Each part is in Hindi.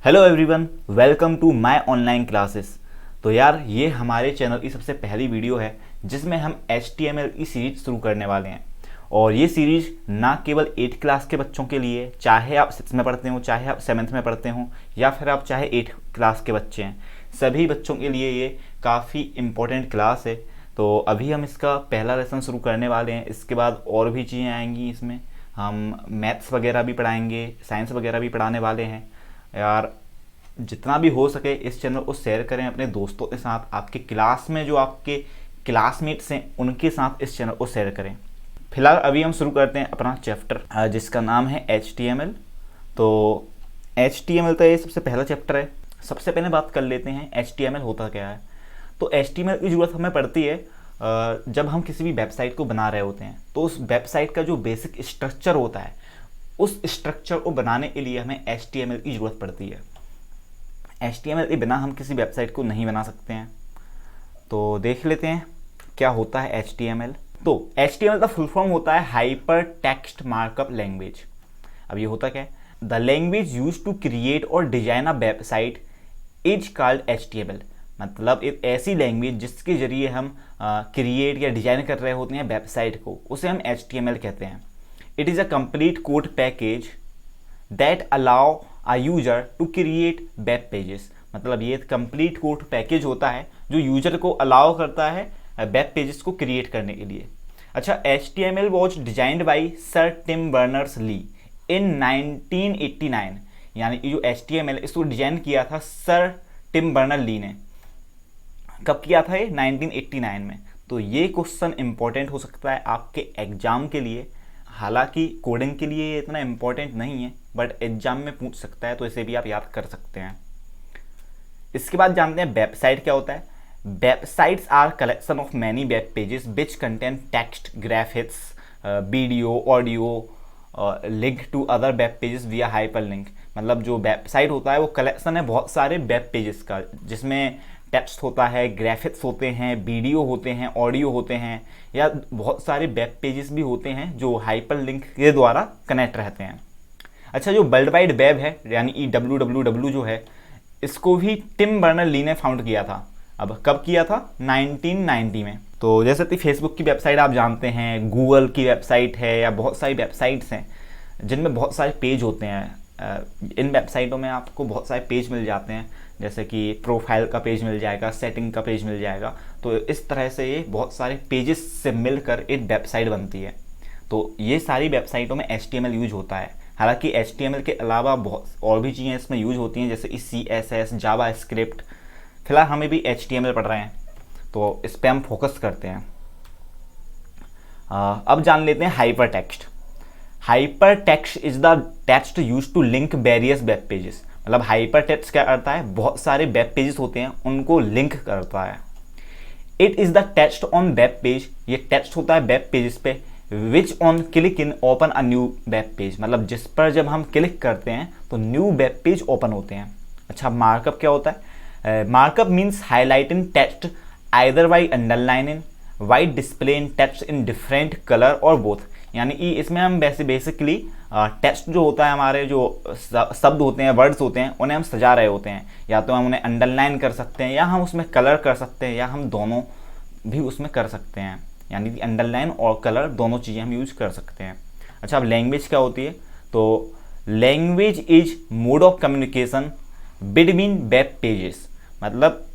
Hello everyone, welcome to my online classes. तो यार, ये हमारे चैनल की सबसे पहली वीडियो है जिसमें हम HTML की सीरीज शुरू करने वाले हैं। और ये सीरीज ना केवल 8 क्लास के बच्चों के लिए, चाहे आप 6 में पढ़ते हो, चाहे आप 7th में पढ़ते हो, या फिर आप चाहे 8 क्लास के बच्चे हैं, सभी बच्चों के लिए ये काफ़ी इम्पोर्टेंट क्लास है। तो अभी हम इसका पहला लेसन शुरू करने वाले हैं। इसके बाद और भी चीज़ें आएंगी, इसमें हम मैथ्स वगैरह भी पढ़ाएंगे, साइंस वगैरह भी पढ़ाने वाले हैं। यार, जितना भी हो सके इस चैनल को शेयर करें अपने दोस्तों के साथ, आपके क्लास में जो आपके क्लासमेट्स हैं उनके साथ इस चैनल को शेयर करें। फिलहाल अभी हम शुरू करते हैं अपना चैप्टर जिसका नाम है HTML। तो HTML तो ये सबसे पहला चैप्टर है। सबसे पहले बात कर लेते हैं HTML होता क्या है। तो HTML की ज़रूरत हमें पड़ती है जब हम किसी भी वेबसाइट को बना रहे होते हैं। तो उस वेबसाइट का जो बेसिक स्ट्रक्चर होता है, उस स्ट्रक्चर को बनाने के लिए हमें HTML की ज़रूरत पड़ती है। HTML के बिना हम किसी वेबसाइट को नहीं बना सकते हैं। तो देख लेते हैं क्या होता है HTML। तो HTML का फुल फॉर्म होता है हाइपर टेक्स्ट मार्कअप लैंग्वेज। अब ये होता क्या है? The language use to create और design a website is called HTML। मतलब एक ऐसी लैंग्वेज जिसके जरिए हम क्रिएट या डिजाइन कर रहे होते हैं वेबसाइट को, उसे हम HTML कहते हैं। It is a complete code package that allow a user to create web pages. मतलब ये कंप्लीट कोड पैकेज होता है जो यूजर को अलाउ करता है वेब पेजेस को क्रिएट करने के लिए। अच्छा, HTML was designed by sir Tim Berners Lee in 1989। यानी ये जो HTML इसको डिजाइन किया था सर टिम बर्नर ली ने। कब किया था ये? 1989 में। तो ये क्वेश्चन इंपॉर्टेंट हो सकता है आपके एग्जाम के लिए। हालांकि कोडिंग के लिए ये इतना इम्पोर्टेंट नहीं है, बट एग्जाम में पूछ सकता है, तो इसे भी आप याद कर सकते हैं। इसके बाद जानते हैं वेबसाइट क्या होता है। Websites are collection of many web pages which contain text, graphics, video, audio, link to other web pages via hyperlink. मतलब जो वेबसाइट होता है वो कलेक्शन है बहुत सारे वेब पेजेस का, जिसमें टेक्स्ट होता है, ग्राफिक्स होते हैं, वीडियो होते हैं, ऑडियो होते हैं, या बहुत सारे वेब पेजेस भी होते हैं जो हाइपर लिंक के द्वारा कनेक्ट रहते हैं। अच्छा, जो वर्ल्ड वाइड वेब है यानी WWW जो है, इसको भी टिम बर्नर ली ने फाउंड किया था। अब कब किया था? 1990 में। तो जैसे कि फेसबुक की वेबसाइट आप जानते हैं, गूगल की वेबसाइट है, या बहुत सारी वेबसाइट्स हैं जिनमें बहुत सारे पेज होते हैं। इन वेबसाइटों में आपको बहुत सारे पेज मिल जाते हैं, जैसे कि प्रोफाइल का पेज मिल जाएगा, सेटिंग का पेज मिल जाएगा। तो इस तरह से ये बहुत सारे पेजेस से मिलकर एक वेबसाइट बनती है। तो ये सारी वेबसाइटों में HTML यूज होता है। हालांकि HTML के अलावा बहुत और भी चीज़ें इसमें यूज होती हैं, जैसे CSS, जावा स्क्रिप्ट। फिलहाल हमें भी HTML पढ़ रहे हैं तो इस पर हम फोकस करते हैं। अब जान लेते हैं hypertext. Hypertext is the text use to link various web pages. मतलब हाइपर टेक्स्ट क्या करता है? बहुत सारे वेब पेजेस होते हैं उनको लिंक करता है। It is the text on web page. ये टेक्स्ट होता है वेब पेजेस पे। Which on click in open a new web page. मतलब जिस पर जब हम क्लिक करते हैं तो न्यू वेब पेज ओपन होते हैं। अच्छा, मार्कअप क्या होता है? Markup means highlighting text either by underlining by display in text in different colour और बोथ। यानी कि इसमें हम बेसिकली टेक्स्ट जो होता है, हमारे जो शब्द होते हैं, वर्ड्स होते हैं, उन्हें हम सजा रहे होते हैं। या तो हम उन्हें अंडरलाइन कर सकते हैं, या हम उसमें कलर कर सकते हैं, या हम दोनों भी उसमें कर सकते हैं। यानी कि अंडरलाइन और कलर दोनों चीज़ें हम यूज कर सकते हैं। अच्छा, अब लैंग्वेज क्या होती है? तो language is mode of communication between web pages. मतलब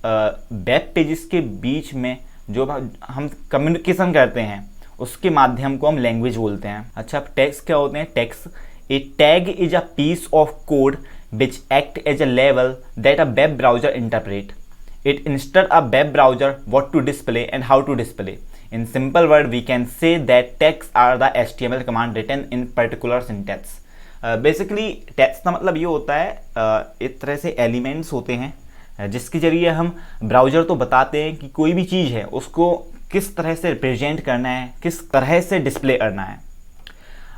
वेब पेजेस के बीच में जो हम कम्युनिकेशन करते हैं उसके माध्यम को हम लैंग्वेज बोलते हैं। अच्छा, टैग्स क्या होते हैं? Tags, a tag is a piece of code which act as a level that a web browser interpret. It instruct a web browser what to display and how to display. In simple word, we can say that tags are the HTML command written in particular syntax. Basically, tags का मतलब ये होता है एक तरह से एलिमेंट्स होते हैं जिसके जरिए हम ब्राउजर तो बताते हैं कि कोई भी चीज़ है उसको किस तरह से रिप्रेजेंट करना है, किस तरह से डिस्प्ले करना है।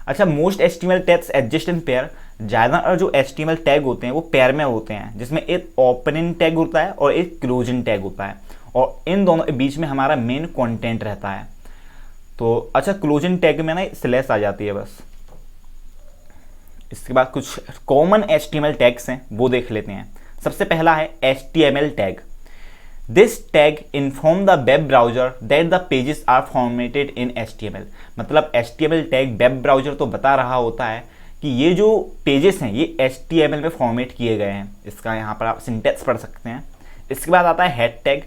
अच्छा, most HTML tags exist in pair. ज़्यादातर जो HTML टैग होते हैं वो पेयर में होते हैं, जिसमें एक ओपनिंग टैग होता है और एक क्लोजिंग टैग होता है, और इन दोनों के बीच में हमारा मेन कंटेंट रहता है। तो अच्छा, क्लोजिंग टैग में ना स्लैश आ जाती है बस इसके बाद कुछ कॉमन HTML टैग्स हैं वो देख लेते हैं। सबसे पहला है HTML tag. This tag inform the web browser that the pages are formatted in HTML। मतलब HTML टैग वेब ब्राउजर तो बता रहा होता है कि ये जो पेजेस हैं ये HTML में फॉर्मेट किए गए हैं। इसका यहाँ पर आप सिंटेक्स पढ़ सकते हैं। इसके बाद आता है head tag.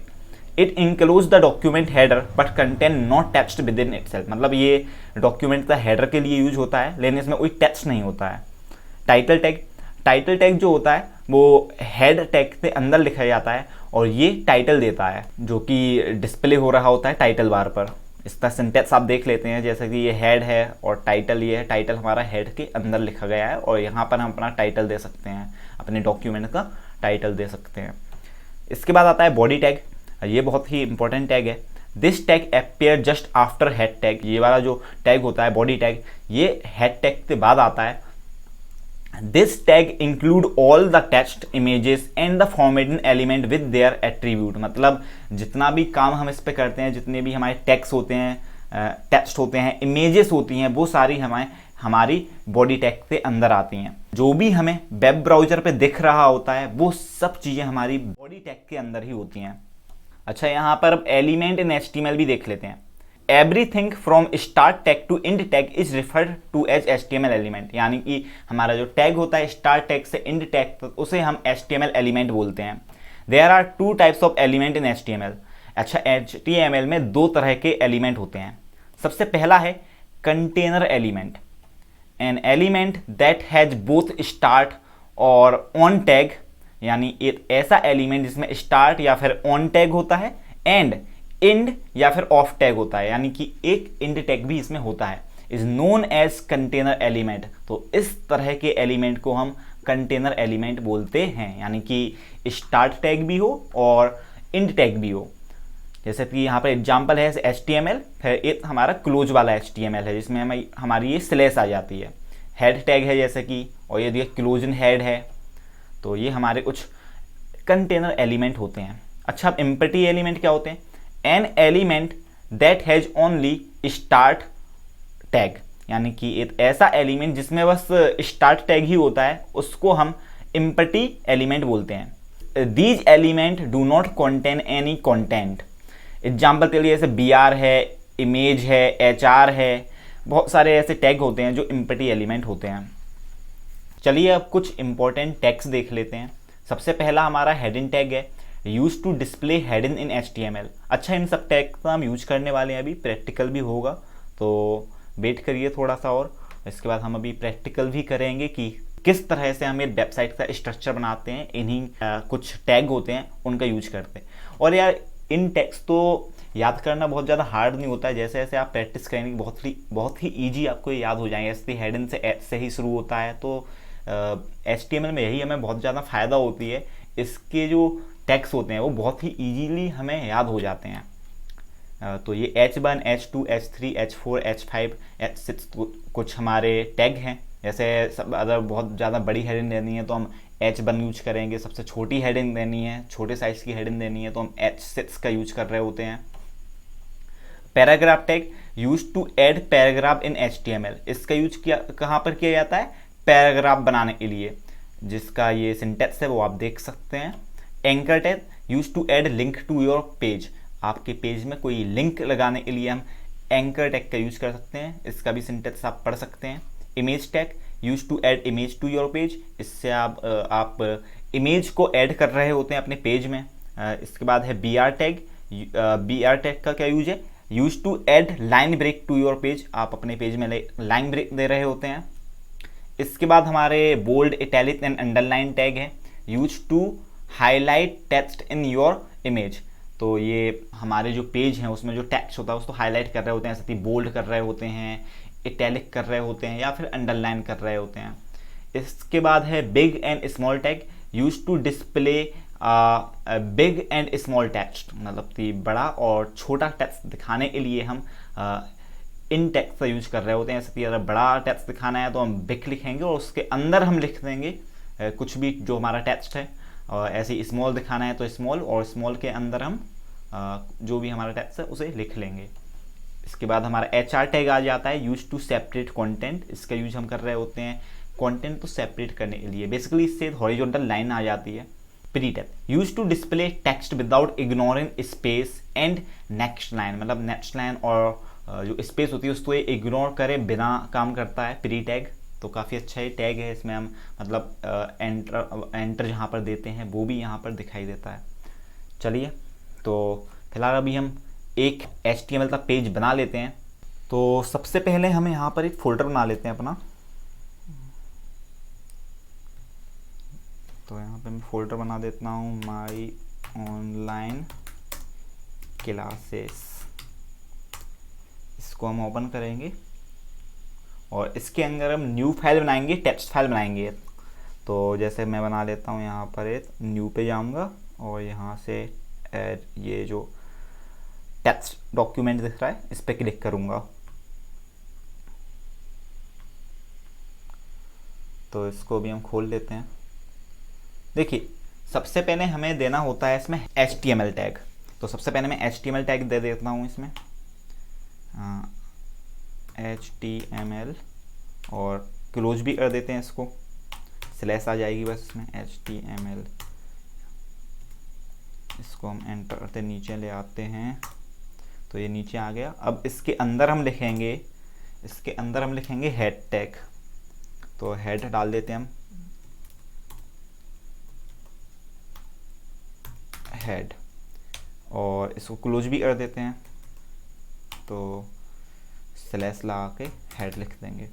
It includes the document header but content not text with in itself. मतलब ये डॉक्यूमेंट का हेडर के लिए यूज होता है लेकिन इसमें कोई टेक्स्ट नहीं होता है। Title tag. टाइटल टैग जो होता है वो हेड टैग के अंदर लिखा जाता है और ये टाइटल देता है जो कि डिस्प्ले हो रहा होता है टाइटल बार पर। इसका सिंटेक्स आप देख लेते हैं, जैसे कि ये हेड है और टाइटल ये है। टाइटल हमारा हेड के अंदर लिखा गया है और यहाँ पर हम अपना टाइटल दे सकते हैं, अपने डॉक्यूमेंट का टाइटल दे सकते हैं। इसके बाद आता है बॉडी टैग। ये बहुत ही इंपॉर्टेंट टैग है। This tag appear just after head tag. ये वाला जो टैग होता है बॉडी टैग, ये हेड टैग के बाद आता है। This tag include all the text, images and the formatting element with their attribute. मतलब जितना भी काम हम इस पे करते हैं, जितने भी हमारे टेक्स्ट होते हैं, टेक्स्ट होते हैं, इमेजेस होती हैं, वो सारी हमारी बॉडी टैग के अंदर आती हैं। जो भी हमें वेब ब्राउजर पे दिख रहा होता है वो सब चीज़ें हमारी बॉडी टैग के अंदर ही होती हैं। अच्छा, यहाँ पर अब एलिमेंट इन HTML भी देख लेते हैं। Everything from start tag to end tag is referred to as HTML element. यानी कि हमारा जो टैग होता है स्टार्ट टैग से एंड टैग तक, उसे हम HTML एलिमेंट बोलते हैं। There are 2 types of element in HTML। अच्छा, HTML में 2 तरह के एलिमेंट होते हैं। सबसे पहला है container element. An element that has both start और ऑन टैग। यानी एक ऐसा एलिमेंट जिसमें स्टार्ट या फिर ऑन टैग होता है एंड एंड या फिर ऑफ टैग होता है, यानी कि एक एंड टैग भी इसमें होता है, is known as container element. तो इस तरह के एलिमेंट को हम कंटेनर एलिमेंट बोलते हैं, यानी कि स्टार्ट टैग भी हो और एंड टैग भी हो। जैसे कि यहाँ पर एग्जाम्पल है HTML, फिर एक हमारा क्लोज वाला HTML है जिसमें हमारी ये स्लैश आ जाती है। हेड टैग है जैसे कि, और ये क्लोजन हेड है। तो ये हमारे कुछ कंटेनर एलिमेंट होते हैं। अच्छा, अब एम्प्टी एलिमेंट क्या होते हैं? An element that has only start tag. यानी कि एक ऐसा एलिमेंट जिसमें बस स्टार्ट टैग ही होता है, उसको हम एम्प्टी एलिमेंट बोलते हैं। These element do not contain any content. Example के लिए जैसे BR है, इमेज है, HR है, बहुत सारे ऐसे टैग होते हैं जो एम्प्टी एलिमेंट होते हैं। चलिए अब कुछ इंपॉर्टेंट टैग्स देख लेते हैं। सबसे पहला हमारा हेडिंग टैग है, use to display heading in HTML। अच्छा, इन सब टैग का हम यूज करने वाले हैं, अभी प्रैक्टिकल भी होगा तो वेट करिए थोड़ा सा और इसके बाद हम अभी प्रैक्टिकल भी करेंगे कि किस तरह से हम एक वेबसाइट का स्ट्रक्चर बनाते हैं। इन्हीं कुछ टैग होते हैं उनका यूज करते हैं। और यार इन टैग्स तो याद करना बहुत ज़्यादा हार्ड नहीं होता है, जैसे जैसे आप प्रैक्टिस करेंगे बहुत ही ईजी आपको ये याद हो जाएंगे। ऐसे हेडिंग से एच से ही शुरू होता है, तो HTML में यही हमें बहुत ज़्यादा फ़ायदा होती है। इसके जो टैग्स होते हैं वो बहुत ही ईजीली हमें याद हो जाते हैं। तो ये H1, H2, H3, H4, H5, H6 कुछ हमारे टैग हैं। जैसे सब अगर बहुत ज़्यादा बड़ी हेडिंग देनी है तो हम H1 यूज करेंगे, सबसे छोटी हेडिंग देनी है, छोटे साइज़ की हेडिंग देनी है तो हम H6 का यूज कर रहे होते हैं। Paragraph tag, use to add paragraph in HTML। इसका यूज कहाँ पर किया जाता है? पैराग्राफ बनाने के लिए, जिसका ये सिंटेक्स है वो आप देख सकते हैं। Anchor tag, use to add link to your page. आपके पेज में कोई लिंक लगाने के लिए हम एंकर टैग का यूज कर सकते हैं, इसका भी सिंटेक्स आप पढ़ सकते हैं। Image tag, use to add image to your page. इससे आप इमेज को ऐड कर रहे होते हैं अपने पेज में। इसके बाद है BR टैग। BR टैग का क्या यूज है? Use to add line break to your page. आप अपने पेज में लाइन ब्रेक दे रहे होते हैं। इसके बाद हमारे bold, italic and underline tag है, use to highlight text in your image. तो ये हमारे जो पेज हैं उसमें जो टेक्स्ट होता है उसको हाईलाइट कर रहे होते हैं, जैसे कि बोल्ड कर रहे होते हैं, इटैलिक कर रहे होते हैं या फिर अंडरलाइन कर रहे होते हैं। इसके बाद है big and small tag, use to display big and small text. मतलब कि बड़ा और छोटा टेक्स्ट दिखाने के लिए हम इन टेक्स्ट का यूज कर रहे होते हैं। जैसे कि अगर बड़ा टेक्स्ट दिखाना है तो हम बिग लिखेंगे और उसके अंदर हम लिख देंगे कुछ भी जो हमारा टेक्स्ट है। और ऐसे ही स्मॉल दिखाना है तो स्मॉल, और स्मॉल के अंदर हम जो भी हमारा टेक्स्ट है उसे लिख लेंगे। इसके बाद हमारा HR टैग आ जाता है, यूज टू सेपरेट कंटेंट। इसका यूज हम कर रहे होते हैं कंटेंट को सेपरेट करने के लिए। बेसिकली इससे हॉरिजॉन्टल लाइन आ जाती है। Pre tab use to display text without ignoring space and next line, मतलब नेक्स्ट लाइन और जो स्पेस होती है उसको ये इग्नोर करे बिना काम करता है प्री टैग। तो काफ़ी अच्छा ये टैग है, इसमें हम मतलब एंटर जहाँ पर देते हैं वो भी यहाँ पर दिखाई देता है। चलिए तो फिलहाल अभी हम एक HTML का पेज बना लेते हैं। तो सबसे पहले हम यहाँ पर एक फोल्डर बना लेते हैं अपना। तो यहाँ पे मैं फोल्डर बना देता हूँ माई ऑनलाइन क्लासेस। इसको हम ओपन करेंगे और इसके अंदर हम न्यू फाइल बनाएंगे, टेक्स्ट फाइल बनाएंगे। तो जैसे मैं बना लेता हूँ, यहाँ पर एक न्यू पे जाऊँगा और यहाँ से ये जो टेक्स्ट डॉक्यूमेंट दिख रहा है इस पर क्लिक करूँगा। तो इसको भी हम खोल लेते हैं। देखिए सबसे पहले हमें देना होता है इसमें HTML टैग। तो सबसे पहले मैं HTML टैग दे देता हूँ इसमें, HTML, और क्लोज भी कर देते हैं इसको, स्लैश आ जाएगी बस इसमें HTML। इसको हम एंटर करते नीचे ले आते हैं तो ये नीचे आ गया। अब इसके अंदर हम लिखेंगे हेड टैग। तो हेड डाल देते हैं हम, हेड, और इसको क्लोज भी कर देते हैं। तो स्लैश लगा के हेड लिख देंगे।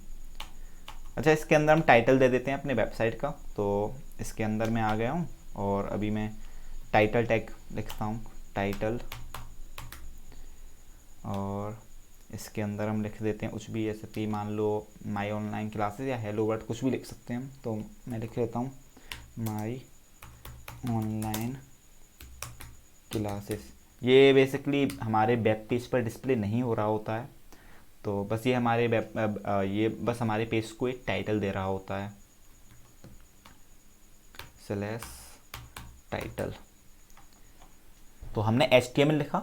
अच्छा इसके अंदर हम टाइटल दे देते हैं अपने वेबसाइट का। तो इसके अंदर मैं आ गया हूँ और अभी मैं टाइटल टैग लिखता हूँ, टाइटल, और इसके अंदर हम लिख देते हैं कुछ भी, जैसे कि मान लो माई ऑनलाइन क्लासेस या हेलो वर्ल्ड, कुछ भी लिख सकते हैं हम। तो मैं लिख लेता हूँ माई ऑनलाइन क्लासेस। ये बेसिकली हमारे वेब पेज पर डिस्प्ले नहीं हो रहा होता है, तो बस ये हमारे ये बस हमारे पेज को एक टाइटल दे रहा होता है, स्लैश टाइटल। तो हमने HTML लिखा,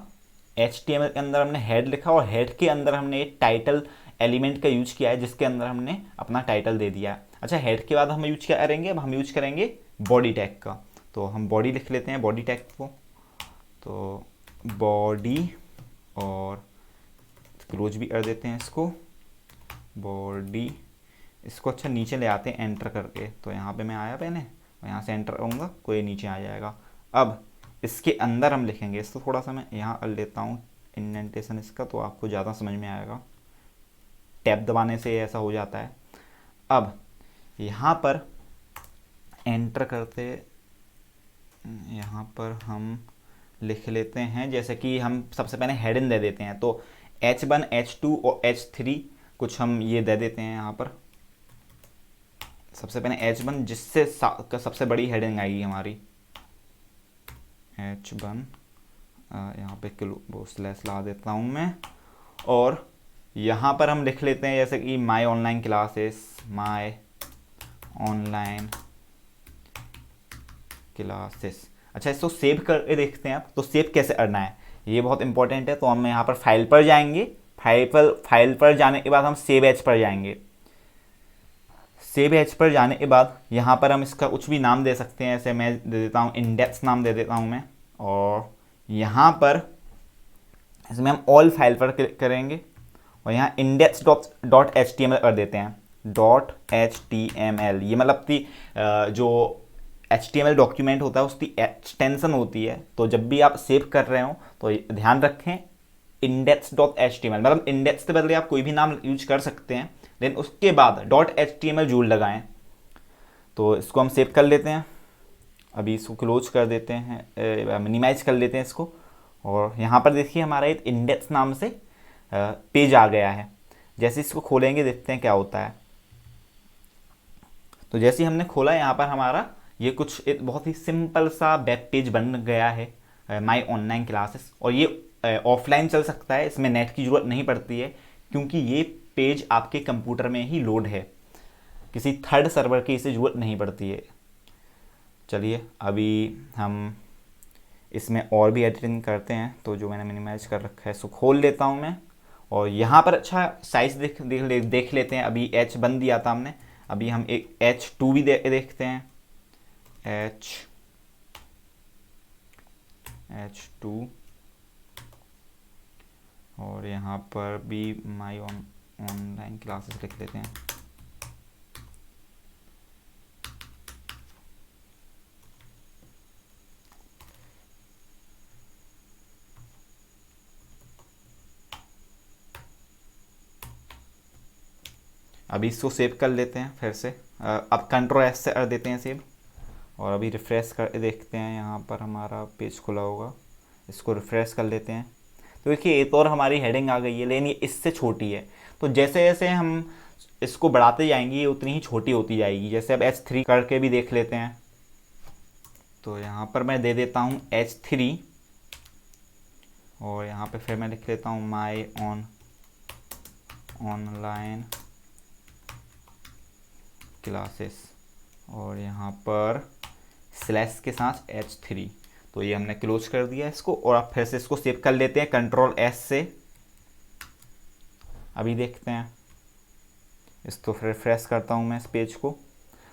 HTML के अंदर हमने हेड लिखा और हेड के अंदर हमने एक टाइटल एलिमेंट का यूज किया है जिसके अंदर हमने अपना टाइटल दे दिया है। अच्छा हेड के बाद हम यूज क्या करेंगे, अब हम यूज करेंगे बॉडी टैग का। तो हम बॉडी लिख लेते हैं, बॉडी टैग को। तो बॉडी, और क्लोज भी कर देते हैं इसको, बॉडी। इसको अच्छा नीचे ले आते हैं एंटर करके। तो यहाँ पे मैं आया पहले, और यहाँ से एंटर करूँगा, कोई नीचे आ जाएगा। अब इसके अंदर हम लिखेंगे, इसको थोड़ा सा मैं यहाँ कर लेता हूँ इंडेंटेशन इसका, तो आपको ज़्यादा समझ में आएगा। टैब दबाने से ऐसा हो जाता है। अब यहाँ पर एंटर करते, यहाँ पर हम लिख लेते हैं, जैसे कि हम सबसे पहले हेडिंग दे देते हैं। तो H1, H2 और H3 कुछ हम ये दे देते हैं यहाँ पर। सबसे पहले H1 जिससे सबसे बड़ी हेडिंग आएगी हमारी, H1, यहाँ पे वो स्लैश ला देता हूँ मैं, और यहाँ पर हम लिख लेते हैं जैसे कि my online classes, my online classes. अच्छा इसको सेव करके देखते हैं आप, तो सेव कैसे करना है ये बहुत इंपॉर्टेंट है। तो हम यहाँ पर फाइल पर जाएंगे, फाइल पर जाने के बाद हम सेव एज पर जाएंगे। सेव एज पर जाने के बाद यहाँ पर हम इसका कुछ भी नाम दे सकते हैं, ऐसे मैं दे देता हूँ इंडेक्स नाम दे देता हूँ मैं, और यहाँ पर इसमें हम ऑल फाइल पर क्लिक करेंगे और यहाँ index.html कर देते हैं, .html। ये मतलब कि जो HTML डॉक्यूमेंट होता है उसकी एक्सटेंशन होती है। तो जब भी आप सेव कर रहे हो तो ध्यान रखें index.html, मतलब इंडेक्स के बदले आप कोई भी नाम यूज कर सकते हैं, देन उसके बाद .html जरूर लगाएं। तो इसको हम सेव कर लेते हैं। अभी इसको क्लोज कर देते हैं, मिनिमाइज कर लेते हैं इसको, और यहाँ पर देखिए हमारा एक इंडेक्स नाम से पेज आ गया है। जैसे इसको खोलेंगे देखते हैं क्या होता है। तो जैसे हमने खोला यहाँ पर हमारा ये कुछ एक बहुत ही सिंपल सा वेब पेज बन गया है माई ऑनलाइन क्लासेस, और ये ऑफलाइन चल सकता है, इसमें नेट की ज़रूरत नहीं पड़ती है क्योंकि ये पेज आपके कंप्यूटर में ही लोड है, किसी थर्ड सर्वर की इसे ज़रूरत नहीं पड़ती है। चलिए अभी हम इसमें और भी एडिटिंग करते हैं। तो जो मैंने मिनिमाइज कर रखा है इसको खोल लेता हूँ मैं, और यहाँ पर अच्छा साइज देख लेते हैं। अभी H बन दिया था हमने, अभी हम एक H2 भी देखते हैं, H2, और यहाँ पर भी माई ऑनलाइन क्लासेस लिख लेते हैं। अभी इसको सेव कर लेते हैं फिर से, अब कंट्रोल एस से कर देते हैं सेव, और अभी रिफ़्रेश कर देखते हैं, यहाँ पर हमारा पेज खुला होगा, इसको रिफ़्रेश कर लेते हैं। तो देखिए एक और हमारी हेडिंग आ गई है, लेकिन ये इससे छोटी है। तो जैसे जैसे हम इसको बढ़ाते जाएंगे ये उतनी ही छोटी होती जाएगी। जैसे अब H3 करके भी देख लेते हैं, तो यहाँ पर मैं दे देता हूँ H3, और यहाँ पे फिर मैं लिख लेता हूँ माई ऑनलाइन क्लासेस, और यहाँ पर स्लैश के साथ H3। तो ये हमने क्लोज कर दिया इसको, और अब फिर से इसको सेव कर लेते हैं कंट्रोल एस से। अभी देखते हैं, इसको फिर रिफ्रेश करता हूँ मैं इस पेज को।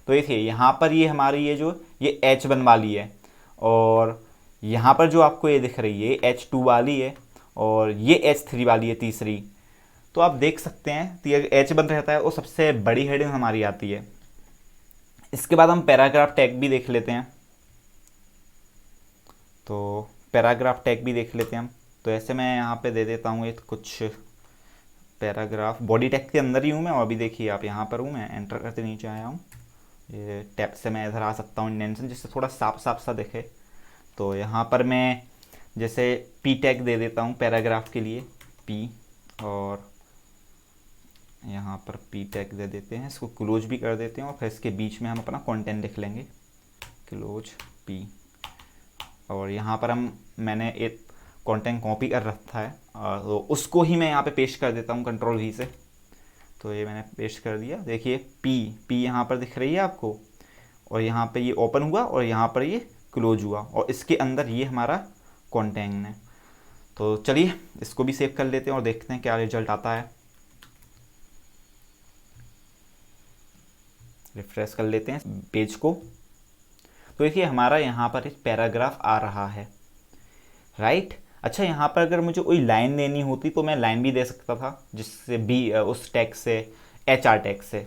तो देखिए यहाँ पर ये हमारी ये H1 वाली है, और यहाँ पर जो आपको ये दिख रही है H2 वाली है, और ये H3 वाली है तीसरी। तो आप देख सकते हैं तो ये H1 रहता है, वो सबसे बड़ी हेडिंग हमारी आती है। इसके बाद हम पैराग्राफ टैग भी देख लेते हैं, तो पैराग्राफ टैग भी देख लेते हैं हम। तो ऐसे मैं यहाँ पे दे देता हूँ एक कुछ पैराग्राफ, बॉडी टैग के अंदर ही हूँ मैं, और अभी देखिए आप यहाँ पर हूँ, मैं एंटर करते नीचे आया हूँ। ये टैब से मैं इधर आ सकता हूँ इंडेंशन, जिससे थोड़ा साफ साफ सा दिखे। तो यहाँ पर मैं जैसे पी टैग दे देता हूँ पैराग्राफ के लिए, पी, और यहाँ पर पी टैग दे देते हैं, इसको क्लोज भी कर देते हैं, और फिर इसके बीच में हम अपना कंटेंट लिख लेंगे, क्लोज पी। और यहाँ पर मैंने एक कंटेंट कॉपी कर रखा है, तो उसको ही मैं यहाँ पे पेस्ट कर देता हूँ कंट्रोल वी से। तो ये मैंने पेस्ट कर दिया। देखिए पी यहाँ पर दिख रही है आपको, और यहाँ पे ये ओपन हुआ, और यहाँ पर ये क्लोज हुआ, और इसके अंदर ये हमारा कंटेंट है। तो चलिए इसको भी सेव कर लेते हैं और देखते हैं क्या रिजल्ट आता है। रिफ्रेश कर लेते हैं पेज को। तो देखिए हमारा यहाँ पर एक पैराग्राफ आ रहा है, राइट। अच्छा, यहाँ पर अगर मुझे कोई लाइन देनी होती तो मैं लाइन भी दे सकता था, जिससे भी उस टैग से HR टैग से,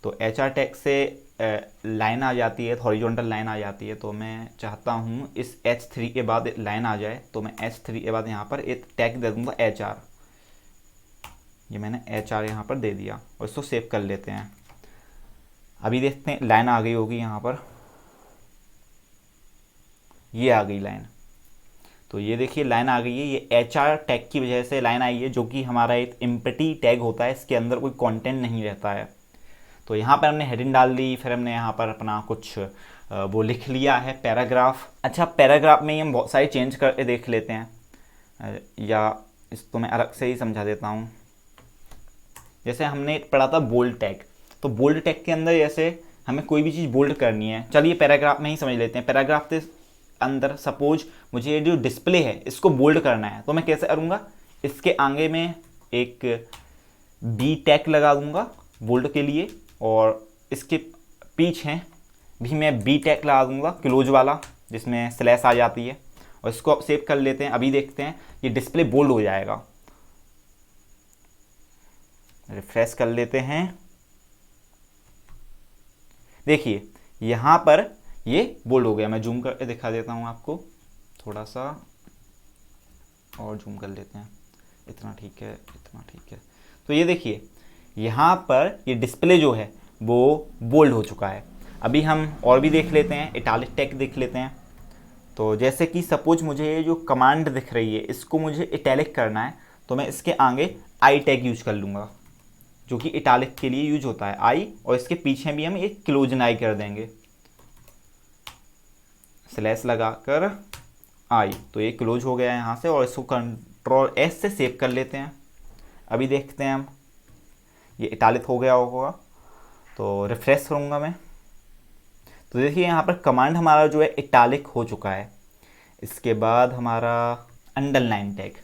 तो HR टैग से लाइन आ जाती है, हॉरिजॉन्टल लाइन आ जाती है। तो मैं चाहता हूँ इस H3 के बाद लाइन आ जाए, तो मैं H3 के बाद यहाँ पर एक टैग दे दूँगा HR। ये मैंने HR यहाँ पर दे दिया, और इसको सेव कर लेते हैं। अभी देखते हैं लाइन आ गई होगी यहाँ पर, ये आ गई लाइन। तो ये देखिए लाइन आ गई है, ये HR टैग की वजह से लाइन आई है, जो कि हमारा एक एम्प्टी टैग होता है, इसके अंदर कोई कंटेंट नहीं रहता है। तो यहाँ पर हमने हेडिंग डाल दी, फिर हमने यहाँ पर अपना कुछ वो लिख लिया है पैराग्राफ। अच्छा, पैराग्राफ में ही हम बहुत सारी चेंज करके देख लेते हैं, या इसको मैं अलग से ही समझा देता हूँ। जैसे हमने पढ़ा था बोल्ड टैग, तो बोल्ड टैग के अंदर जैसे हमें कोई भी चीज़ बोल्ड करनी है, चलिए पैराग्राफ में ही समझ लेते हैं। पैराग्राफ के अंदर सपोज मुझे ये जो डिस्प्ले है इसको बोल्ड करना है, तो मैं कैसे करूँगा, इसके आगे में एक बी टैग लगा दूँगा बोल्ड के लिए, और इसके पीछे भी मैं बी टैग लगा दूँगा क्लोज वाला, जिसमें स्लैश आ जाती है, और इसको अब सेव कर लेते हैं। अभी देखते हैं ये डिस्प्ले बोल्ड हो जाएगा। रिफ्रेश कर लेते हैं। देखिए यहाँ पर ये बोल्ड हो गया। मैं जूम करके दिखा देता हूँ आपको, थोड़ा सा और जूम कर लेते हैं, इतना ठीक है, इतना ठीक है। तो ये देखिए यहाँ पर ये डिस्प्ले जो है वो बोल्ड हो चुका है। अभी हम और भी देख लेते हैं, इटालिक टैग देख लेते हैं। तो जैसे कि सपोज मुझे ये जो कमांड दिख रही है इसको मुझे इटैलिक करना है, तो मैं इसके आगे आई टैग यूज कर लूँगा, जो कि इटालिक के लिए यूज होता है आई, और इसके पीछे भी हम एक क्लोज आई कर देंगे, स्लैश लगाकर आई। तो ये क्लोज हो गया है यहाँ से, और इसको कंट्रोल एस से सेव कर लेते हैं। अभी देखते हैं हम, ये इटालिक हो गया होगा, तो रिफ्रेश करूँगा मैं। तो देखिए यहाँ पर कमांड हमारा जो है इटालिक हो चुका है। इसके बाद हमारा अंडरलाइन टैग,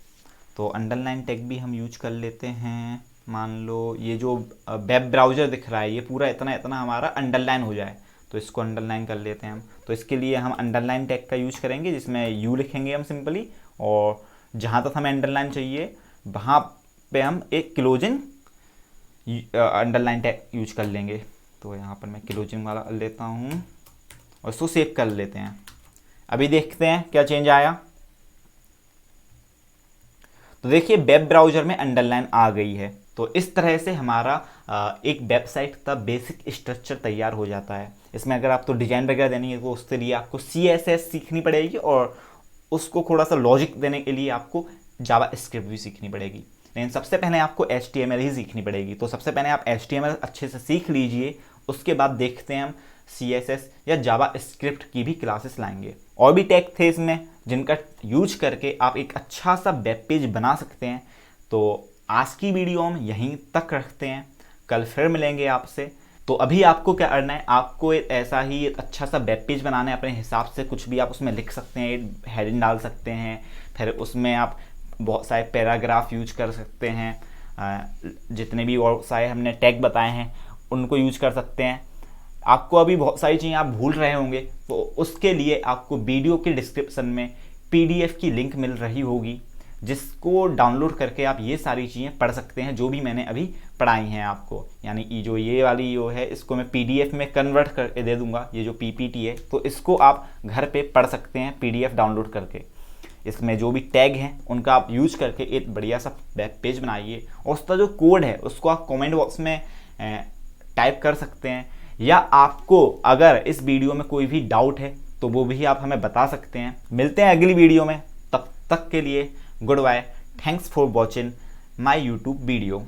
तो अंडरलाइन टैग भी हम यूज कर लेते हैं। मान लो ये जो वेब ब्राउज़र दिख रहा है ये पूरा इतना इतना हमारा अंडरलाइन हो जाए, तो इसको अंडरलाइन कर लेते हैं हम। तो इसके लिए हम अंडरलाइन टैग का यूज करेंगे, जिसमें यू लिखेंगे हम सिंपली, और जहाँ तक हमें अंडरलाइन चाहिए वहाँ पे हम एक क्लोजिंग अंडरलाइन टैग यूज कर लेंगे। तो यहाँ पर मैं क्लोजिंग वाला लेता हूँ और इसको सेव कर लेते हैं। अभी देखते हैं क्या चेंज आया। तो देखिए वेब ब्राउज़र में अंडरलाइन आ गई है। तो इस तरह से हमारा एक वेबसाइट का बेसिक स्ट्रक्चर तैयार हो जाता है। इसमें अगर आपको डिज़ाइन वगैरह देनी है तो उसके लिए आपको CSS सीखनी पड़ेगी, और उसको थोड़ा सा लॉजिक देने के लिए आपको जावा स्क्रिप्ट भी सीखनी पड़ेगी। लेकिन सबसे पहले आपको HTML ही सीखनी पड़ेगी। तो सबसे पहले आप HTML अच्छे से सीख लीजिए, उसके बाद देखते हैं हम CSS या जावा स्क्रिप्ट की भी क्लासेस लाएंगे। और भी टैग थे इसमें जिनका यूज करके आप एक अच्छा सा वेब पेज बना सकते हैं। तो आज की वीडियो हम यहीं तक रखते हैं, कल फिर मिलेंगे आपसे। तो अभी आपको क्या करना है, आपको ऐसा ही एक अच्छा सा वेब पेज बनाना है अपने हिसाब से। कुछ भी आप उसमें लिख सकते हैं, हेडिंग डाल सकते हैं, फिर उसमें आप बहुत सारे पैराग्राफ यूज कर सकते हैं। जितने भी और सारे हमने टैग बताए हैं उनको यूज कर सकते हैं। आपको अभी बहुत सारी चीज़ें आप भूल रहे होंगे, तो उसके लिए आपको वीडियो के डिस्क्रिप्शन में PDF की लिंक मिल रही होगी, जिसको डाउनलोड करके आप ये सारी चीज़ें पढ़ सकते हैं जो भी मैंने अभी पढ़ाई हैं आपको। यानी जो ये वाली जो है इसको मैं PDF में कन्वर्ट करके दे दूंगा, ये जो PPT है, तो इसको आप घर पे पढ़ सकते हैं PDF डाउनलोड करके। इसमें जो भी टैग हैं उनका आप यूज करके एक बढ़िया सा वेब पेज बनाइए, और उसका जो कोड है उसको आप कमेंट बॉक्स में टाइप कर सकते हैं, या आपको अगर इस वीडियो में कोई भी डाउट है तो वो भी आप हमें बता सकते हैं। मिलते हैं अगली वीडियो में, तब तक के लिए goodbye. Thanks for watching my YouTube video.